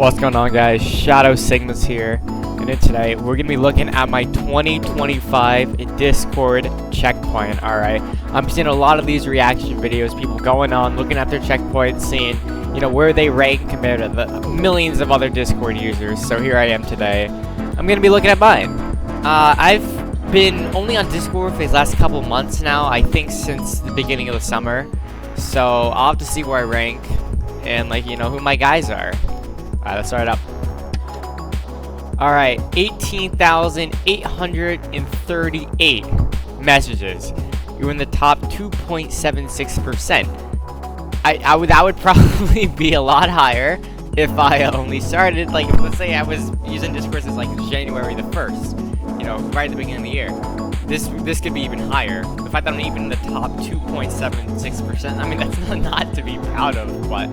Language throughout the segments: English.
What's going on, guys? Shadow Sigmas here, and today we're gonna be looking at my 2025 Discord checkpoint. Alright, I'm seeing a lot of these reaction videos, people going on, looking at their checkpoints, seeing, you know, where they rank compared to the millions of other Discord users. So here I am today. I'm gonna be looking at mine. I've been only on Discord for these last couple months now, I think since the beginning of the summer. So I'll have to see where I rank and, like, you know, who my guys are. Alright, let's start it up. Alright, 18,838 messages. You're in the top 2.76%. That would probably be a lot higher if I only started, like, let's say I was using Discord since, like, January the 1st. You know, right at the beginning of the year. This could be even higher. The fact that I'm even in the top 2.76%, I mean, that's not to be proud of, but,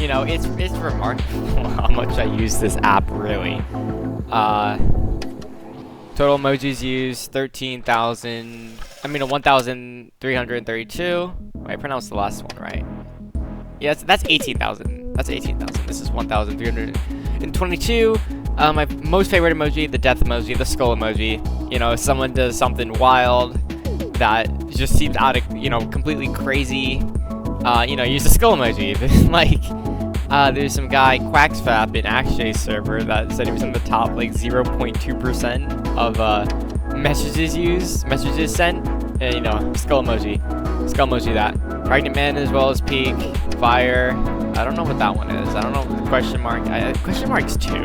you know, it's remarkable how much I use this app, really. Total emojis used, 1,332. I pronounced the last one right. Yeah, that's 18,000. That's 18,000. This is 1,322. My most favorite emoji, the death emoji, the skull emoji. You know, if someone does something wild that just seems out of, you know, completely crazy, you know, use the skull emoji. Like, there's some guy, Quacksfap, in Axjay's server that said he was in the top, like, 0.2% of, messages sent. And, you know, skull emoji that. Pregnant man as well as peak, fire. I don't know what that one is. I don't know, question mark. Question mark's 2.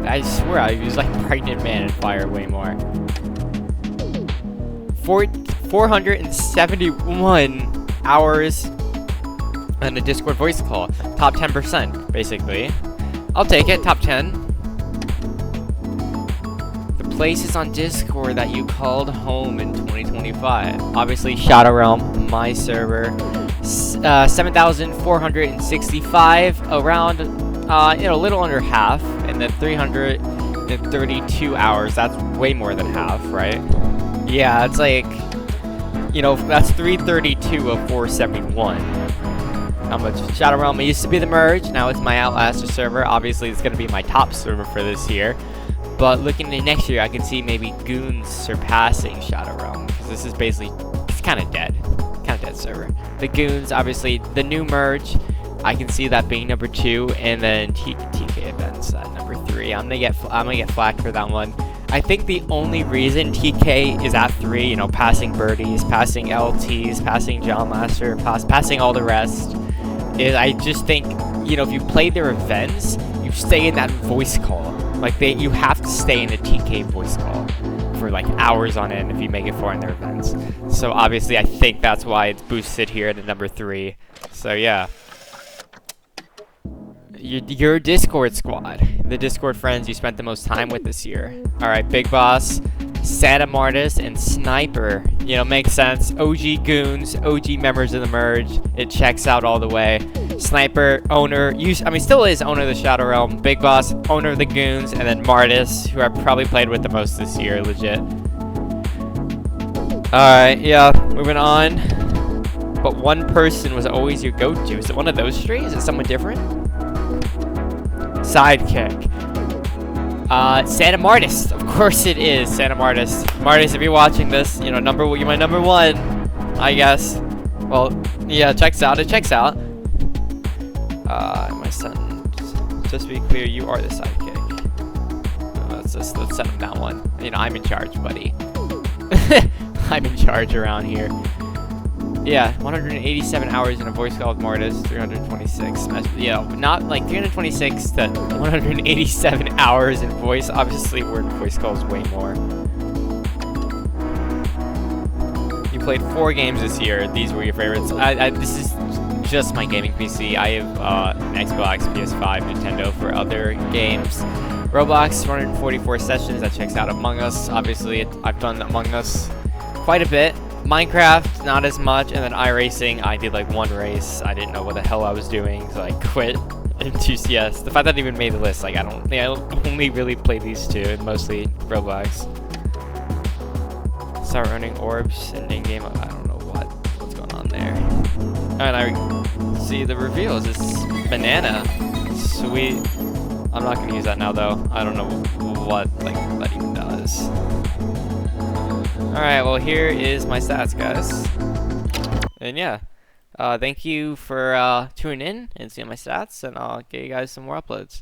I swear I use, like, pregnant man and fire way more. 471 hours and a Discord voice call. Top 10%, basically. I'll take it, top 10. The places on Discord that you called home in 2025. Obviously, Shadow Realm, my server. 7,465, around, you know, a little under half. And then 332 hours, that's way more than half, right? Yeah, it's like, you know, that's 332 of 471. How much? Shadow Realm, it used to be the merge, now it's my Outlaster server. Obviously, it's going to be my top server for this year. But looking into next year, I can see maybe Goons surpassing Shadow Realm. Because this is basically, it's kind of dead. Kind of dead server. The Goons, obviously, the new merge, I can see that being number 2, and then TK events at number 3. I'm gonna get flacked for that one. I think the only reason TK is at 3, you know, passing birdies, passing LTs, passing John Master, passing all the rest, is I just think, you know, if you play their events, you stay in that voice call. Like, you have to stay in a TK voice call for, like, hours on end if you make it far in their events. So obviously, I think that's why it's boosted here at number 3. So yeah. Your Discord squad, the Discord friends you spent the most time with this year. Alright, Big Boss, Santa Martis, and Sniper. You know, makes sense. OG Goons, OG members of the merge. It checks out all the way. Sniper, owner, still is owner of the Shadow Realm. Big Boss, owner of the Goons, and then Martis, who I probably played with the most this year, legit. Alright, yeah, moving on. But one person was always your go-to. Is it one of those three? Is it someone different? Sidekick. Santa Martis. Of course it is Santa Martis. Martis, if you're watching this, you know, you're my number 1, I guess. Well, yeah, checks out. It checks out. My son. Just to be clear, you are the sidekick. Let's set him that one. You know, I'm in charge, buddy. I'm in charge around here. Yeah, 187 hours in a voice call with Mortis, 326. Yeah, not like 326 to 187 hours in voice. Obviously, word voice call is way more. You played 4 games this year. These were your favorites. This is just my gaming PC. I have an Xbox, PS5, Nintendo for other games. Roblox, 144 sessions. That checks out. Among Us, obviously, I've done Among Us quite a bit. Minecraft, not as much, and then iRacing, I did like 1 race. I didn't know what the hell I was doing, so I quit into CS. The fact that I even made the list, like, I only really play these 2, and mostly Roblox. Start running orbs in in-game, I don't know what's going on there. And I see the reveal is this banana. Sweet. I'm not gonna use that now though. I don't know what like that even does. Alright, well here is my stats, guys. And yeah. Thank you for tuning in and seeing my stats, and I'll get you guys some more uploads.